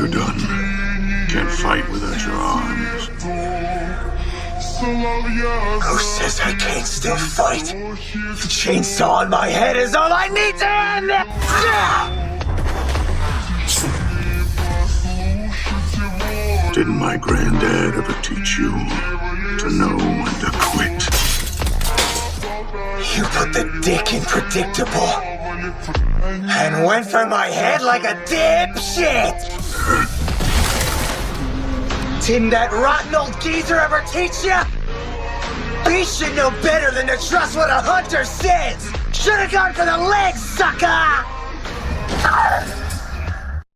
You're done. Can't fight without your arms. Who says I can't still fight? The chainsaw on my head is all I need to end it! Didn't my granddad ever teach you to know when to quit? You put the dick in predictable and went for my head like a dipshit! Didn't that rotten old geezer ever teach ya? He should know better than to trust what a hunter says! Should've gone for the legs, sucker!